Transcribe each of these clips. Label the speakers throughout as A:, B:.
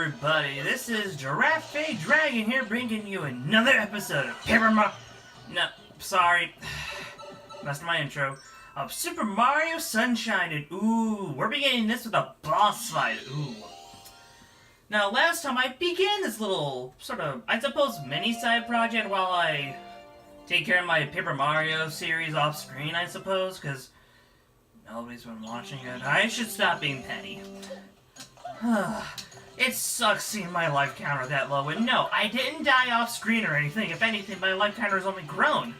A: everybody, this is Giraffe Dragon here bringing you another episode of sorry, that's my intro, of Super Mario Sunshine, and ooh, we're beginning this with a boss fight, ooh. Now, last time I began this little, sort of, I suppose, mini side project while I take care of my Paper Mario series off screen, I suppose, because nobody's been watching it. I should stop being petty. It sucks seeing my life counter that low, and no, I didn't die off screen or anything. If anything, my life counter has only grown.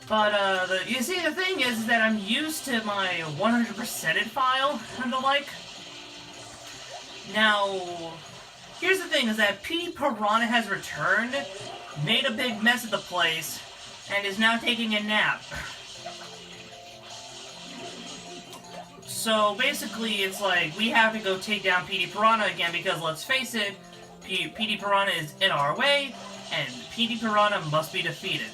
A: But, you see, the thing is that I'm used to my 100%ed file and the like. Now, here's the thing, is that P. Piranha has returned, made a big mess of the place, and is now taking a nap. So basically, it's like, we have to go take down PD Piranha again because, let's face it, PD Piranha is in our way, and PD Piranha must be defeated.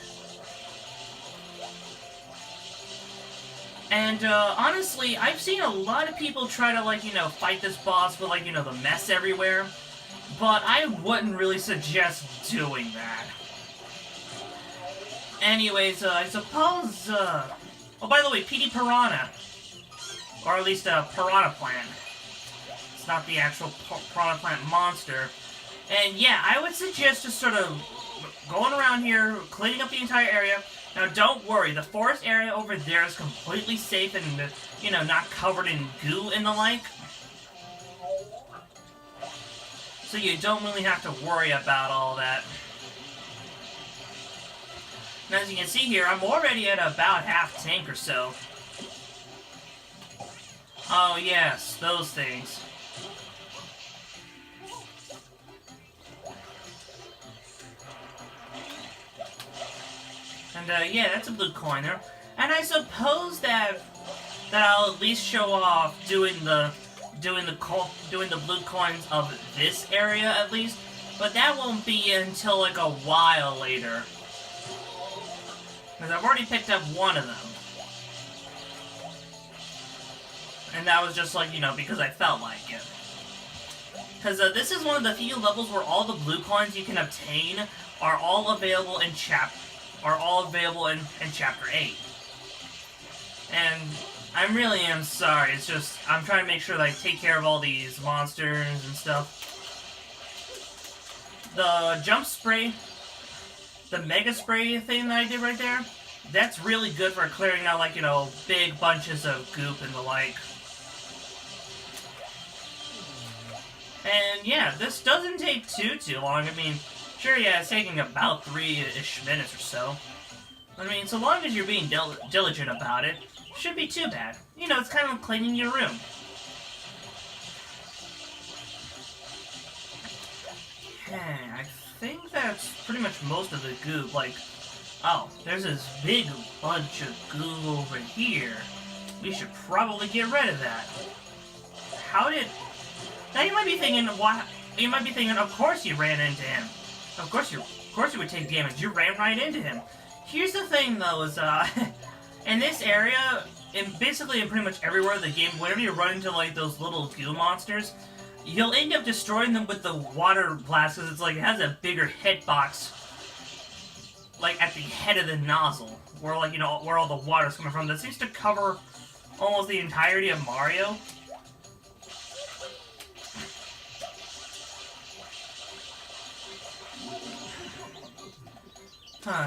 A: And, honestly, I've seen a lot of people try to, like, you know, fight this boss with, like, you know, the mess everywhere, but I wouldn't really suggest doing that. Anyways, I suppose, oh, by the way, PD Piranha. Or at least a Piranha Plant. It's not the actual Piranha Plant monster. And yeah, I would suggest just sort of going around here, cleaning up the entire area. Now don't worry, the forest area over there is completely safe and, you know, not covered in goo and the like. So you don't really have to worry about all that. And as you can see here, I'm already at about half tank or so. Oh yes, those things. And yeah, that's a blue coin there. And I suppose that I'll at least show off doing the blue coins of this area at least, but that won't be until like a while later. Because I've already picked up one of them. And that was just like, you know, because I felt like it. Because this is one of the few levels where all the blue coins you can obtain are all available in Chapter 8. And I really am sorry, it's just, I'm trying to make sure that I take care of all these monsters and stuff. The jump spray, the mega spray thing that I did right there, that's really good for clearing out, like, you know, big bunches of goop and the like. And yeah, this doesn't take too long. I mean, sure, yeah, it's taking about 3-ish minutes or so. I mean, so long as you're being diligent about it, shouldn't be too bad. You know, it's kind of like cleaning your room. Okay, I think that's pretty much most of the goop. Like, oh, there's this big bunch of goo over here. We should probably get rid of that. How did... Now you might be thinking, why? You might be thinking, of course you ran into him. Of course you would take damage. You ran right into him. Here's the thing, though, is in this area, basically in pretty much everywhere in the game, whenever you run into like those little goo monsters, you'll end up destroying them with the water blast because it's like it has a bigger hitbox, like at the head of the nozzle, where like, you know, where all the water's coming from. That seems to cover almost the entirety of Mario.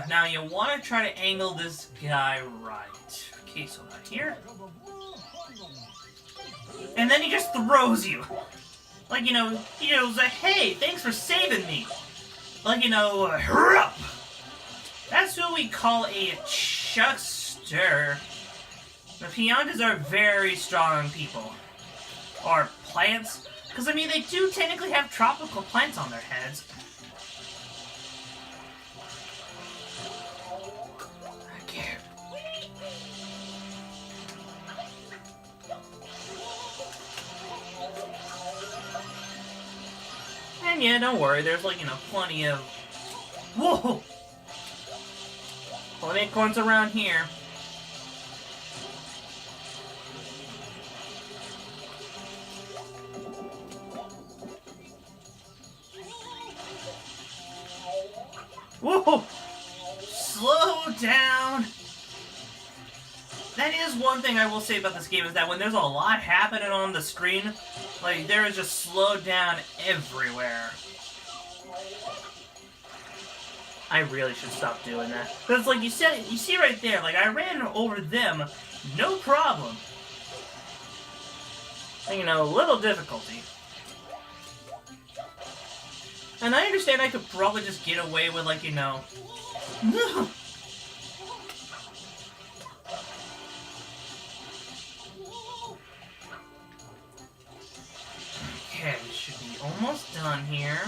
A: Now you want to try to angle this guy right. Okay, so about here. And then he just throws you. Like, you know, he goes, hey, thanks for saving me. Like, you know, hurry up. That's what we call a chuckster. The Piranhas are very strong people. Or plants. Because, I mean, they do technically have tropical plants on their heads. And yeah, don't worry, there's like, you know, plenty of... Whoa! Plenty of coins around here. Whoa! Slow down. That is one thing I will say about this game, is that when there's a lot happening on the screen, like, there is just slowed down everywhere. I really should stop doing that. Because, like, you see right there, like, I ran over them, no problem. You know, a little difficulty. And I understand I could probably just get away with, like, you know... Okay, we should be almost done here.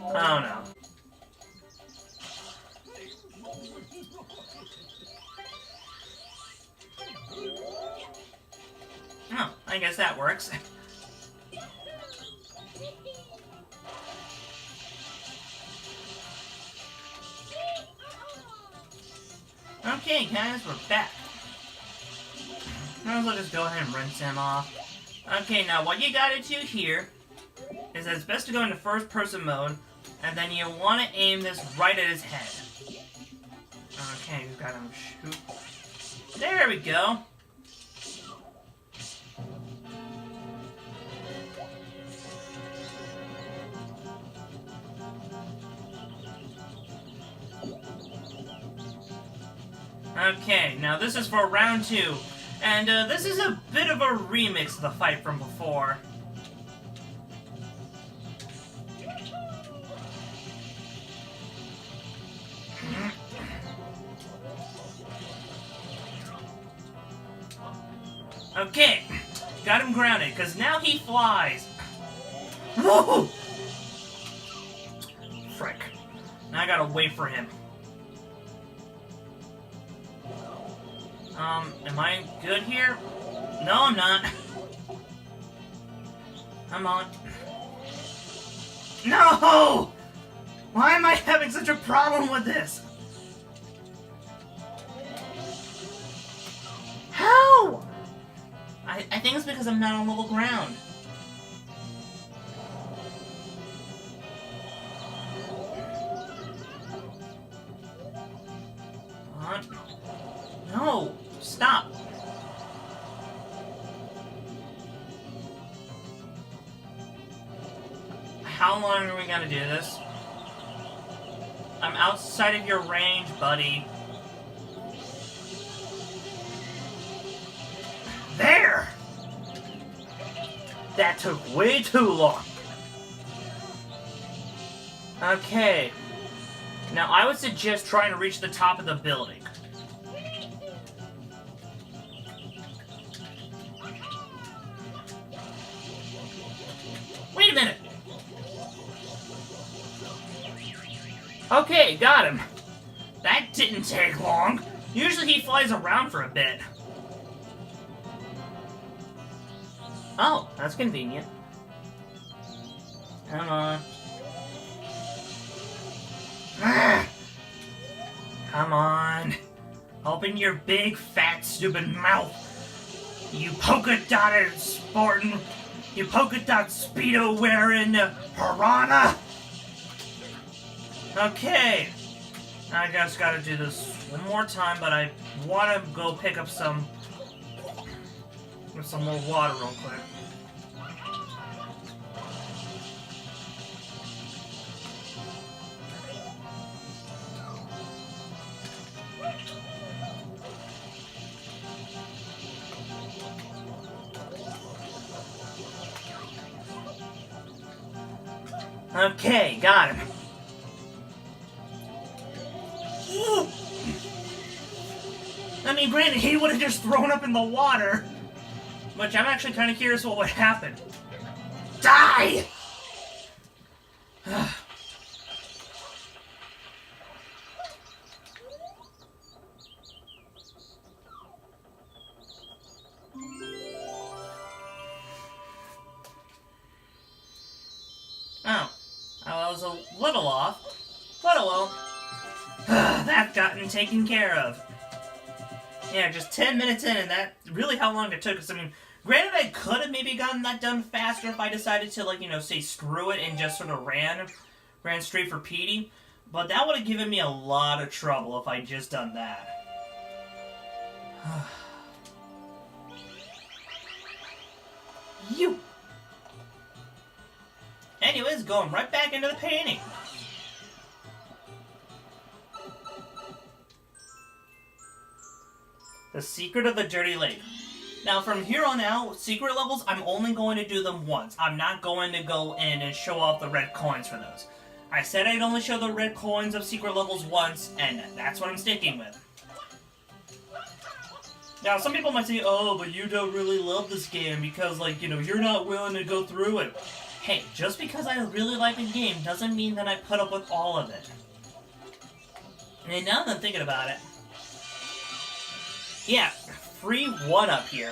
A: Oh no. Oh, I guess that works. Okay, guys, we're back. Might as well just go ahead and rinse him off. Okay, now what you gotta do here is that it's best to go into first-person mode, and then you want to aim this right at his head. Okay, we've got him shoot. There we go. Okay, now this is for round 2, and this is a bit of a remix of the fight from before. Okay, got him grounded, because now he flies. Whoa! Frick. Now I gotta wait for him. Am I good here? No, I'm not. Come on. No! Why am I having such a problem with this? How? I think it's because I'm not on level ground. What? No! Stop! How long are we gonna do this? I'm outside of your range, buddy. There! That took way too long. Okay. Now, I would suggest trying to reach the top of the building. Wait a minute! Okay, got him. That didn't take long. Usually he flies around for a bit. Oh, that's convenient. Come on. Come on. Open your big, fat, stupid mouth. You polka-dotted sporting... You polka-dot Speedo wearing piranha. Okay. I just gotta do this one more time, but I wanna go pick up some more water real quick. Okay, got him. I mean, granted, he would have just thrown up in the water. Which I'm actually kind of curious what would happen. Die! Oh. I was a little off. But oh well. That gotten taken care of. Yeah, just 10 minutes in and that really how long it took. Because, I mean, granted, I could have maybe gotten that done faster if I decided to, like, say screw it and just sort of ran straight for Petey. But that would have given me a lot of trouble if I just done that. You! Anyways, going right back into the painting. The Secret of the Dirty Lake. Now, from here on out, secret levels, I'm only going to do them once. I'm not going to go in and show off the red coins for those. I said I'd only show the red coins of secret levels once, and that's what I'm sticking with. Now, some people might say, oh, but you don't really love this game because, like, you're not willing to go through it. Hey, just because I really like the game doesn't mean that I put up with all of it. And now that I'm thinking about it, yeah, free 1-up here.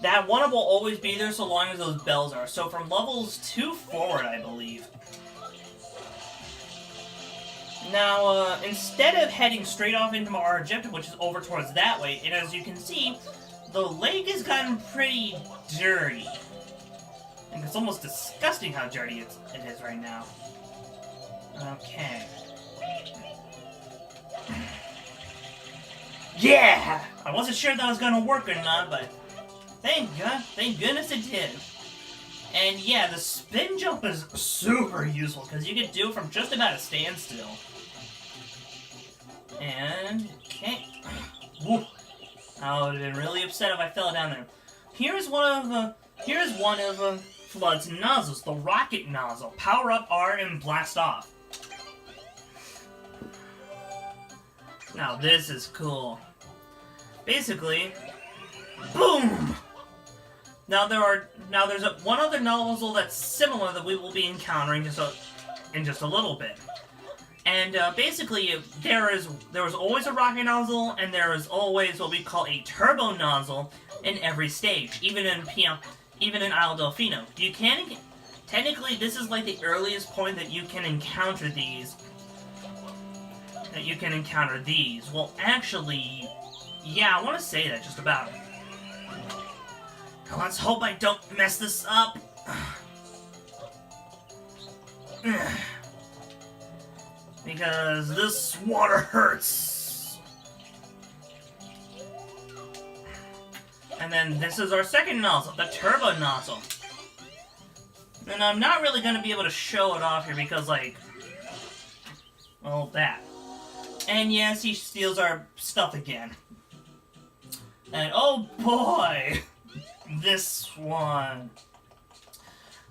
A: That 1-up will always be there so long as those bells are. So from levels 2 forward, I believe. Now, instead of heading straight off into our objective, which is over towards that way, and as you can see, the lake has gotten pretty dirty. And it's almost disgusting how dirty it is right now. Okay. Yeah! I wasn't sure that was gonna work or not, but thank goodness it did. And yeah, the spin jump is super useful, because you can do it from just about a standstill. And, okay. Woo. I would have been really upset if I fell down there. Here's one of Flood's nozzles, the rocket nozzle. Power up R and blast off. Now this is cool. Basically, boom! Now there's one other nozzle that's similar that we will be encountering in just a little bit. And basically, there was always a rocket nozzle, and there is always what we call a turbo nozzle in every stage, even in Isle Delfino. Technically, this is like the earliest point that you can encounter these. Well, actually, yeah, I want to say that just about. Let's hope I don't mess this up. Because this water hurts. And then this is our second nozzle, the turbo nozzle. And I'm not really going to be able to show it off here because, like, well, that. And yes, he steals our stuff again. And oh boy, this one.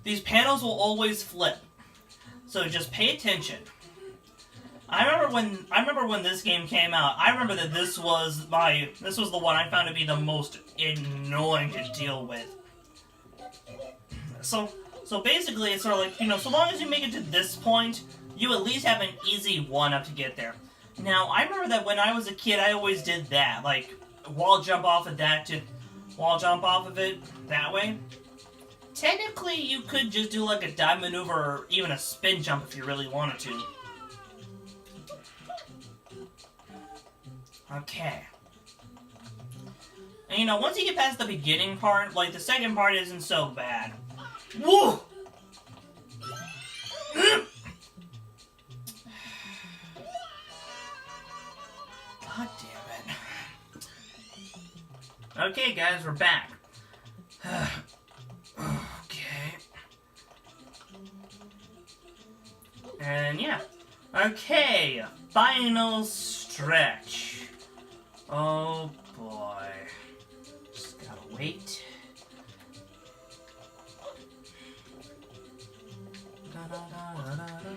A: These panels will always flip, so just pay attention. I remember when this game came out. I remember that this was the one I found to be the most annoying to deal with. So basically, it's sort of like, so long as you make it to this point, you at least have an easy 1-up to get there. Now, I remember that when I was a kid, I always did that, like, wall jump off of it that way. Technically, you could just do like a dive maneuver or even a spin jump if you really wanted to. Okay. And once you get past the beginning part, like, the second part isn't so bad. Woo! God damn it. Okay, guys, we're back. Okay. And yeah. Okay, final stretch. Oh boy. Just gotta wait. Da, da, da, da, da, da.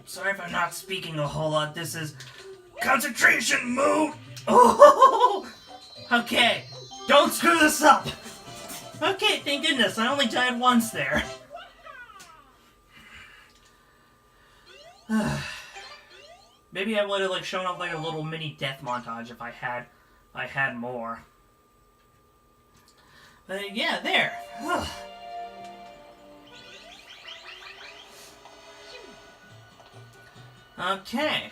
A: Sorry if I'm not speaking a whole lot. This is concentration mode. Oh, okay. Don't screw this up. Okay, thank goodness. I only died once there. Maybe I would have shown off a little mini death montage if I I had more. But yeah, there. Okay.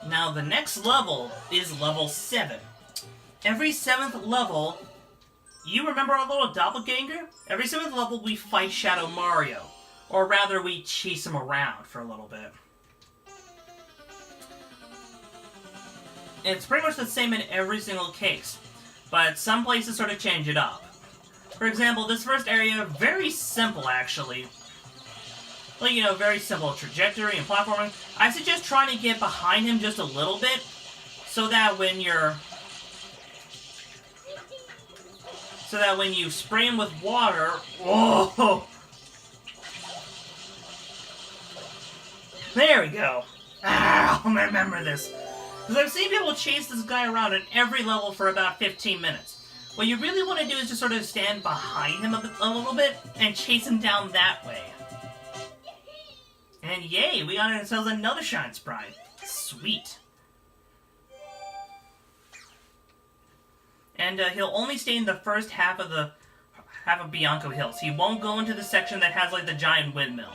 A: Now the next level is level 7. Every 7th level, you remember our little doppelganger? Every 7th level we fight Shadow Mario. Or rather, we chase him around for a little bit. It's pretty much the same in every single case, but some places sort of change it up. For example, this first area, very simple actually. Like, you know, very simple trajectory and platforming. I suggest trying to get behind him just a little bit, so that when you spray him with water, whoa! There we go. I'll remember this. Because I've seen people chase this guy around at every level for about 15 minutes. What you really want to do is just sort of stand behind him a little bit and chase him down that way. And yay, we got ourselves another Shine Sprite. Sweet. And he'll only stay in the first half of Bianco Hills. He won't go into the section that has like the giant windmill.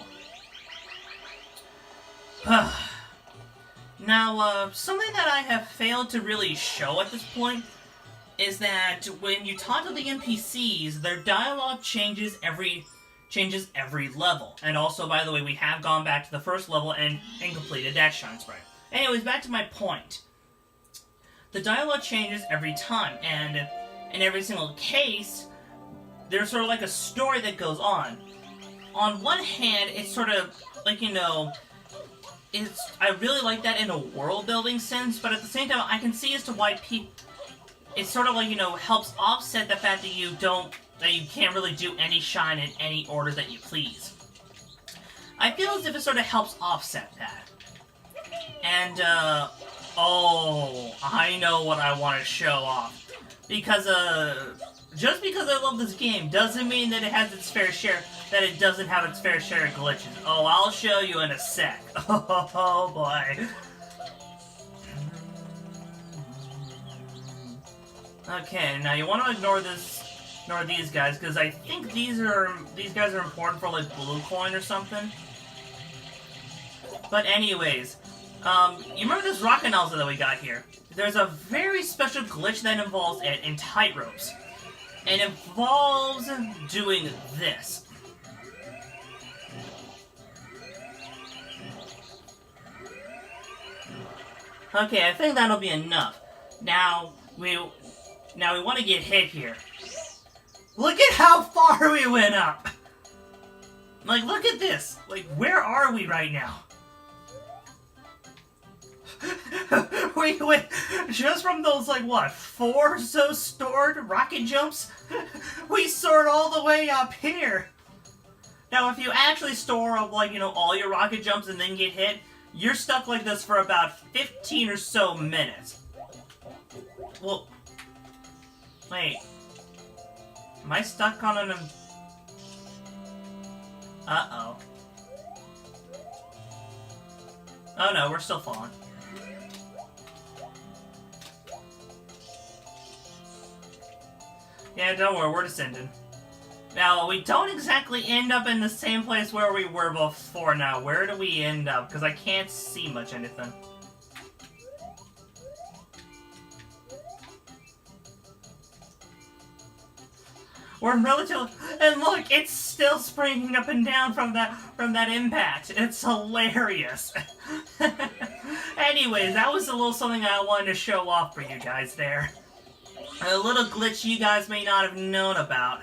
A: Now, something that I have failed to really show at this point is that when you talk to the NPCs, their dialogue changes every level. And also, by the way, we have gone back to the first level and completed that Shine Sprite. Anyways, back to my point. The dialogue changes every time, and in every single case, there's sort of like a story that goes on. On one hand, it's sort of like, you know, I really like that in a world-building sense, but at the same time, I can see as to why it's sort of like, you know, helps offset the fact that you can't really do any shine in any order that you please. I feel as if it sort of helps offset that. And, oh, I know what I want to show off. Because, just because I love this game doesn't mean that it has its fair share, that it doesn't have its fair share of glitches. Oh, I'll show you in a sec. Oh, boy. Okay, now you want to ignore these guys, because I think these guys are important for, like, blue coin or something. But anyways, you remember this rocket nozzle that we got here? There's a very special glitch that involves it in tightropes. And it involves doing this. Okay, I think that'll be enough. Now we want to get hit here. Look at how far we went up! Like, look at this! Like, where are we right now? We went just from those, like, what, 4 or so stored rocket jumps? We soared all the way up here! Now, if you actually store up, like, you know, all your rocket jumps and then get hit, you're stuck like this for about 15 or so minutes. Well, wait. Am I stuck on an... Uh-oh. Oh no, we're still falling. Yeah, don't worry, we're descending. Now, we don't exactly end up in the same place where we were before. Now, where do we end up? Because I can't see much anything. We're relatively... And look, it's still springing up and down from that impact. It's hilarious. Anyways, that was a little something I wanted to show off for you guys there. A little glitch you guys may not have known about.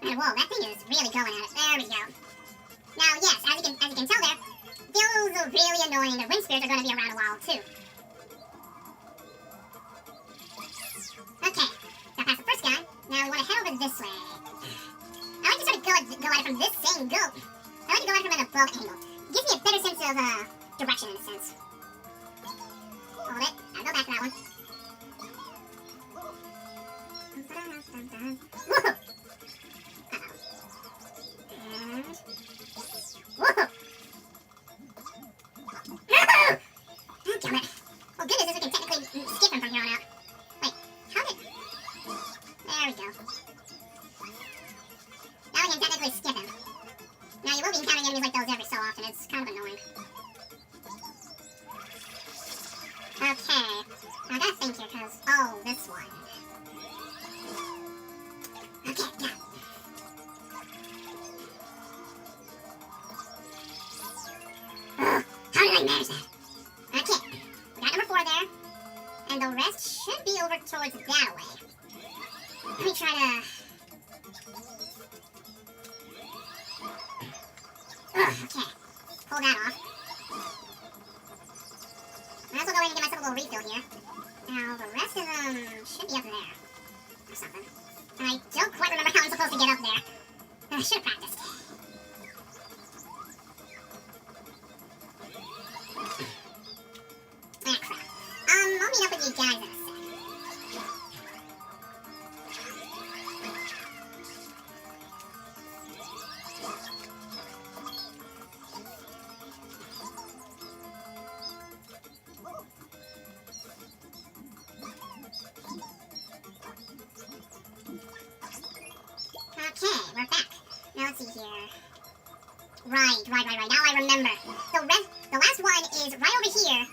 B: Whoa, that thing is really going at it. There we go. Now, yes, as you can tell there, those are really annoying. The wind spirits are going to be around a while, too. Okay, got past the first guy. Now we want to head over this way. I like to sort of go at it from this same goat. I like to go at it from an above angle. It gives me a better sense of direction, in a sense. Hold it. I'll go back to that one. Woohoo! Whoa! Damn it. Oh goodness, this is towards that way. Let me try to... Okay. Pull that off. Might as well go in and get myself a little refill here. Now, the rest of them should be up there. Or something. I don't quite remember how I'm supposed to get up there. I should have practiced. Ah, crap. I'll meet up with you guys in a sec. Okay, we're back. Now let's see here. Right. Now I remember. The last one is right over here.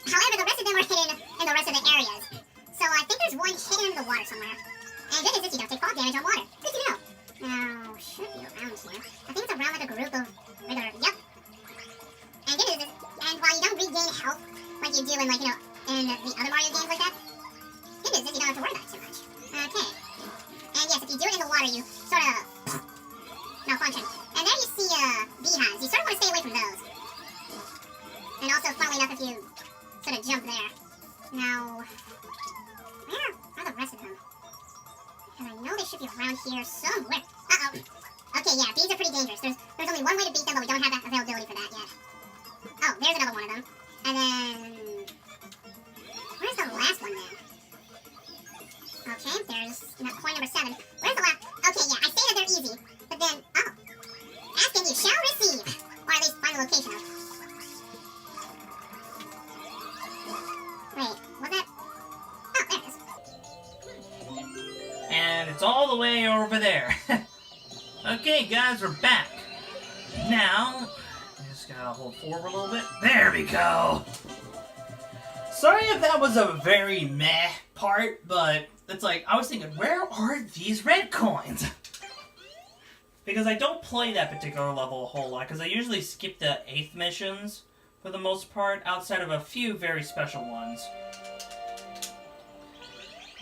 B: However, the rest of them are hidden in the rest of the areas. So I think there's one hidden under the water somewhere. And good news is you don't take fall damage on water. Good to know. Now, should be around here. I think it's around like a group of regular... Yep. And good news is, and while you don't regain health like you do in, like, you know, in the other Mario games like that, good news is you don't have to worry about it too much. Okay. And yes, if you do it in the water, you sort of malfunction. And there you see beehives. You sort of want to stay away from those. And also, funnily enough, if you sort of jump there. Now, where are the rest of them? Because I know they should be around here somewhere. Uh-oh. Okay, yeah, bees are pretty dangerous. There's only one way to beat them, but we don't have that availability for that yet. Oh, there's another one of them. And then... where's the last one then? Okay, there's coin number 7. Where's the last? Okay, yeah, I say that they're easy, but then, oh. Ask and you shall receive. Or at least find the location of. Wait, was that? Oh, there it is.
A: And it's all the way over there. Okay, guys, we're back. Now, just gotta hold forward a little bit. There we go. Sorry if that was a very meh part, but it's like, I was thinking, where are these red coins? Because I don't play that particular level a whole lot, because I usually skip the 8th missions, for the most part, outside of a few very special ones.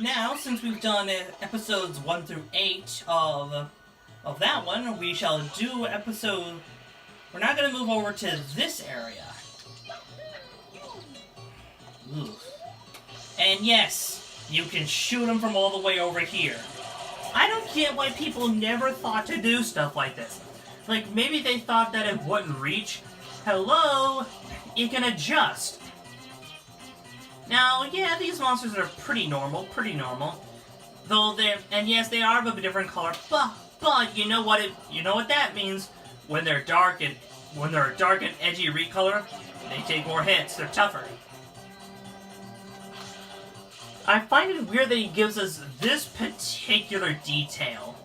A: Now, since we've done episodes 1 through 8 of that one, we shall do episode... We're not going to move over to this area. Ooh. And yes, you can shoot them from all the way over here. I don't get why people never thought to do stuff like this. Like, maybe they thought that it wouldn't reach. Hello? It can adjust. Now, yeah, these monsters are pretty normal. Though they're, and yes, they are of a different color, but you know what that means? When they're dark and edgy recolor, they take more hits, they're tougher. I find it weird that he gives us this particular detail,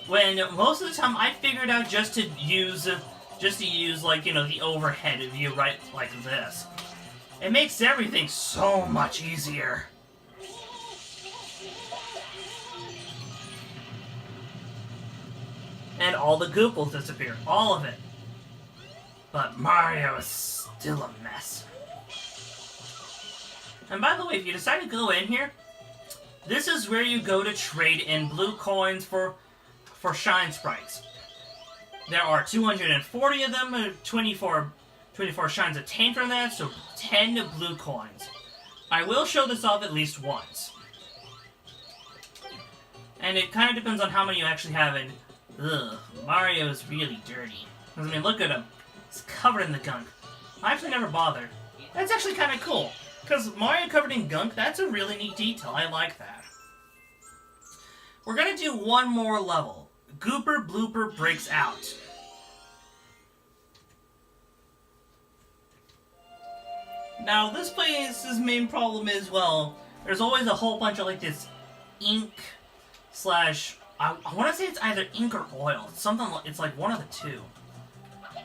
A: when most of the time I figured out just to use like, you know, the overhead view right like this. It makes everything so much easier. And all the goop will disappear, all of it. But Mario is still a mess. And by the way, if you decide to go in here, this is where you go to trade in blue coins for shine sprites. There are 240 of them, 24 shines obtained from that, so 10 blue coins. I will show this off at least once. And it kind of depends on how many you actually have in. Ugh, Mario is really dirty. I mean, look at him. He's covered in the gunk. I actually never bothered. That's actually kind of cool. Because Mario covered in gunk, that's a really neat detail. I like that. We're going to do one more level. Gooper Blooper Breaks Out. Now, this place's main problem is, well, there's always a whole bunch of, like, this ink slash... I want to say it's either ink or oil. It's something. It's like one of the two.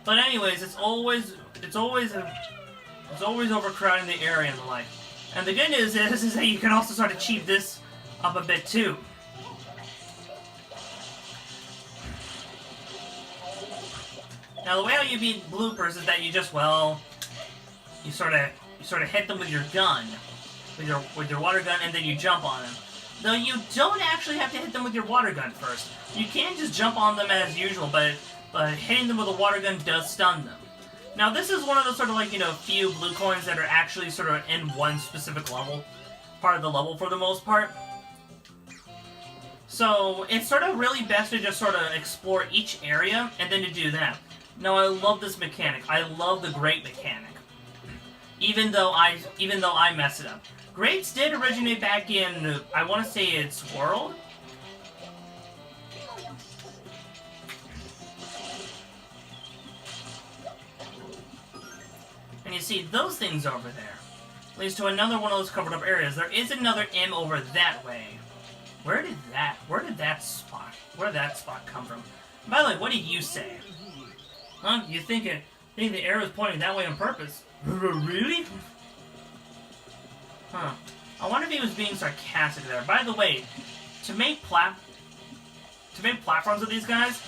A: But anyways, it's always overcrowding the area and the like. And the good news is that you can also sort of cheat this up a bit too. Now the way how you beat bloopers is that you just, well, you sort of hit them with your gun. with your water gun, and then you jump on them. Though you don't actually have to hit them with your water gun first. You can just jump on them as usual, but hitting them with a water gun does stun them. Now this is one of the sort of like, few blue coins that are actually sort of in one specific level, part of the level for the most part. So it's sort of really best to just sort of explore each area and then to do that. Now I love this mechanic. I love the great mechanic. Even though I mess it up. Greats did originate back in, I want to say it's World? And you see those things over there. Leads to another one of those covered up areas. There is another M over that way. Where did that spot come from? By the way, what do you say? Huh? You think the arrow is pointing that way on purpose? Really? Huh. I wonder if he was being sarcastic there. By the way, to make platforms of these guys,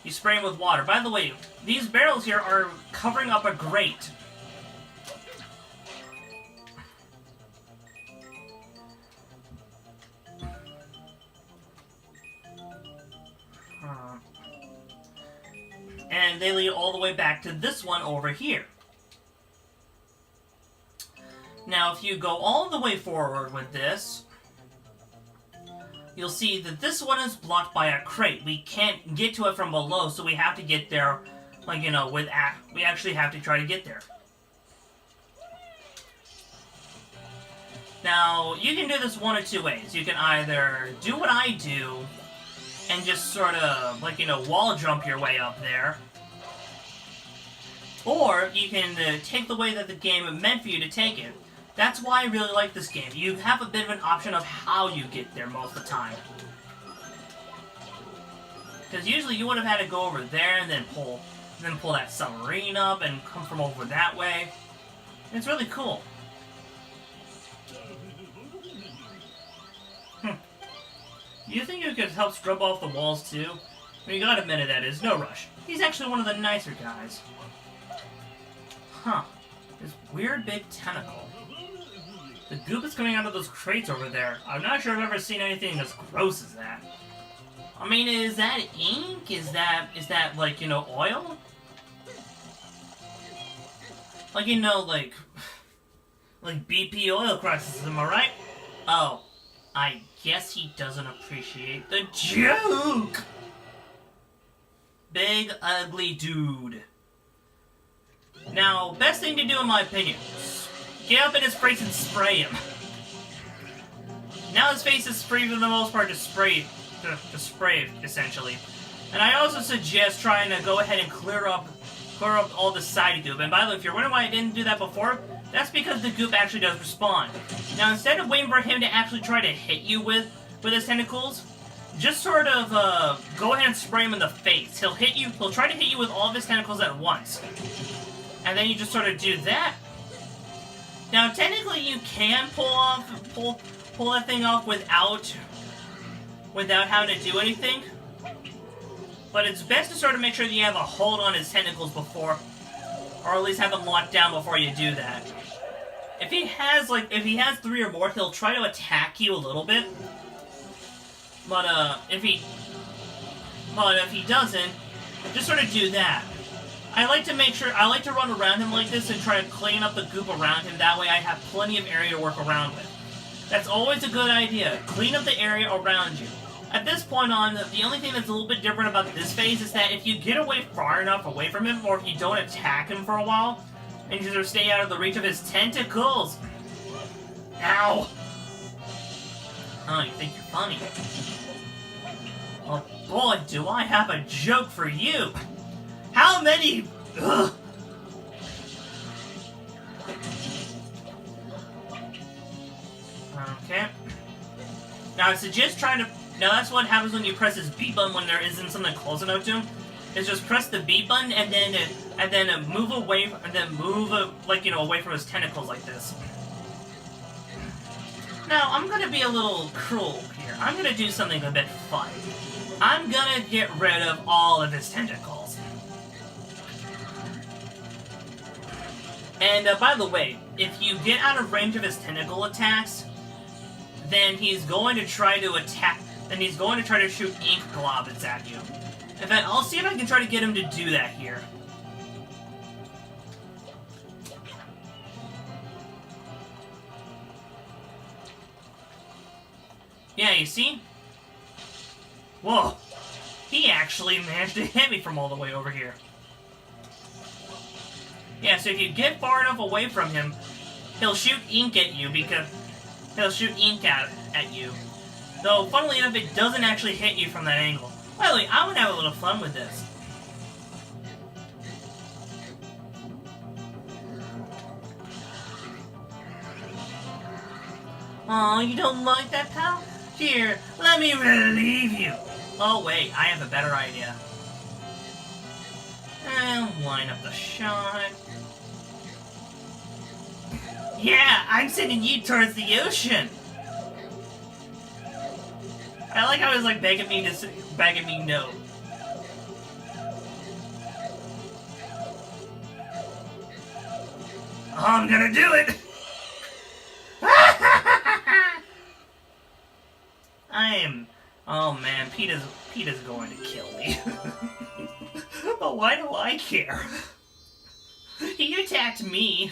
A: you spray them with water. By the way, these barrels here are covering up a grate. And they lead all the way back to this one over here. Now, if you go all the way forward with this, you'll see that this one is blocked by a crate. We can't get to it from below, so we have to get there, like, we actually have to try to get there. Now, you can do this one of two ways. You can either do what I do, and just sort of, like, wall jump your way up there. Or, you can take the way that the game meant for you to take it. That's why I really like this game. You have a bit of an option of how you get there most of the time. Because usually you would have had to go over there and then pull that submarine up and come from over that way. And it's really cool. You think you could help scrub off the walls too? I mean, you gotta admit it, that is. No rush. He's actually one of the nicer guys. Huh. This weird big tentacle. The goop is coming out of those crates over there. I'm not sure I've ever seen anything as gross as that. I mean, is that ink? Is that like, oil? Like, like BP oil crisis, am I right? Oh, I guess he doesn't appreciate the joke! Big, ugly dude. Now, best thing to do in my opinion, get up in his face and spray him. Now his face is free for the most part to spray, essentially. And I also suggest trying to go ahead and clear up all the side goop. And by the way, if you're wondering why I didn't do that before, that's because the goop actually does respawn. Now, instead of waiting for him to actually try to hit you with his tentacles, just sort of go ahead and spray him in the face. He'll try to hit you with all of his tentacles at once. And then you just sort of do that. Now, technically, you can pull that thing off without having to do anything. But it's best to sort of make sure that you have a hold on his tentacles before, or at least have them locked down before you do that. If he has 3 or more, he'll try to attack you a little bit. But if he doesn't, just sort of do that. I like to run around him like this and try to clean up the goop around him. That way I have plenty of area to work around with. That's always a good idea. Clean up the area around you. At this point on, the only thing that's a little bit different about this phase is that if you get far enough away from him, or if you don't attack him for a while, and you sort of stay out of the reach of his tentacles. Ow! Oh, you think you're funny. Oh boy, do I have a joke for you! How many... Ugh. Okay. Now I suggest trying to... Now that's what happens when you press this B button when there isn't something close enough to him. Is just press the B button and then move away, and then move away from his tentacles like this. Now I'm gonna be a little cruel here. I'm gonna do something a bit fun. I'm gonna get rid of all of his tentacles. And by the way, if you get out of range of his tentacle attacks, then he's going to try to attack. Then he's going to try to shoot ink globs at you. In fact, I'll see if I can try to get him to do that here. Yeah, you see? Whoa! He actually managed to hit me from all the way over here. Yeah, so if you get far enough away from him, he'll shoot ink at you because he'll shoot ink at you. Though, funnily enough, it doesn't actually hit you from that angle. By the way, I'm gonna have a little fun with this. Aw, you don't like that, pal? Here, let me relieve you. Oh, wait, I have a better idea. And line up the shot. Yeah, I'm sending you towards the ocean. I like how he's like begging me no. I'm gonna do it. Oh man, Peter's going to kill me. But why do I care? He attacked me.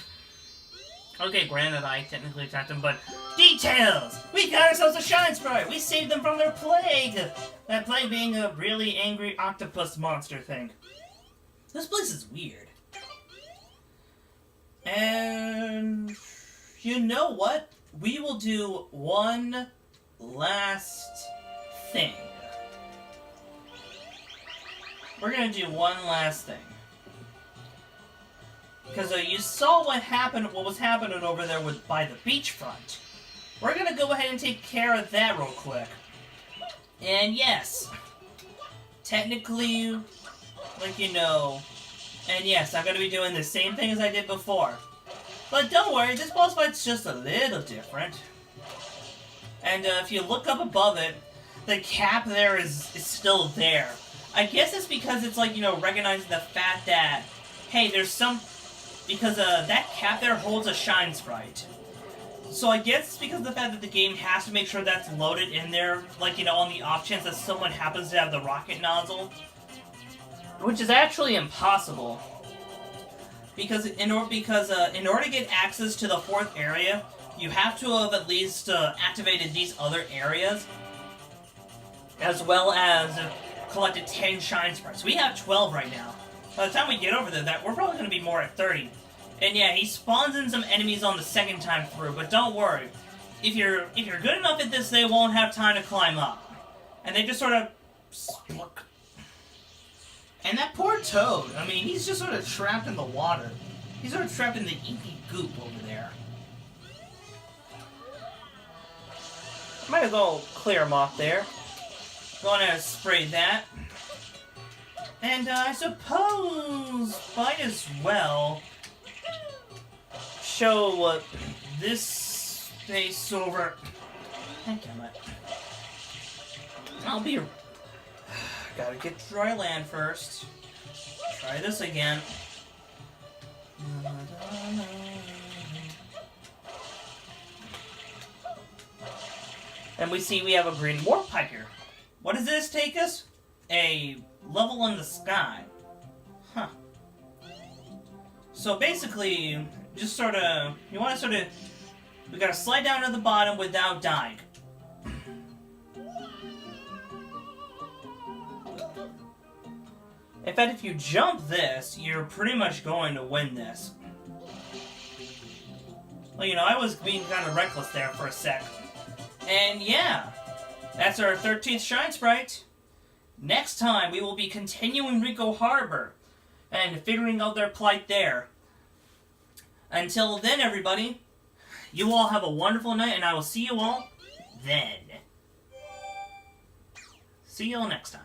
A: Okay, granted, I technically attacked him, but... Details! We got ourselves a Shine Sprite! We saved them from their plague! That plague being a really angry octopus monster thing. This place is weird. And... You know what? We will do one last thing. We're gonna do one last thing. Because you saw what was happening over there by the beachfront. We're gonna go ahead and take care of that real quick. And yes, technically, like you know, and yes, I'm gonna be doing the same thing as I did before. But don't worry, this boss fight's just a little different. And if you look up above it, the cap there is still there. I guess it's because it's like, you know, recognizing the fact that, hey, there's some... Because that cap there holds a Shine Sprite. So I guess it's because of the fact that the game has to make sure that's loaded in there, like, you know, on the off chance that someone happens to have the rocket nozzle. Which is actually impossible. Because in order to get access to the 4th area, you have to have at least activated these other areas, as well as collected 10 Shine Sprites. We have 12 right now. By the time we get over there, we're probably going to be more at 30. And yeah, he spawns in some enemies on the second time through, but don't worry. If you're good enough at this, they won't have time to climb up. And they just sort of... And that poor Toad, I mean, he's just sort of trapped in the water. He's sort of trapped in the inky goop over there. Might as well clear him off there. Go on and spray that. And I suppose might as well show what this space over. Heck, I'll be. Gotta get dry land first. Try this again. And we see we have a green warp pipe here. What does this take us? A level in the sky. Huh. So basically, just sort of, you want to sort of, we gotta slide down to the bottom without dying. In fact, if you jump this, you're pretty much going to win this. Well, you know, I was being kind of reckless there for a sec. And yeah, that's our 13th Shine Sprite. Next time, we will be continuing Rico Harbor and figuring out their plight there. Until then, everybody, you all have a wonderful night, and I will see you all then. See you all next time.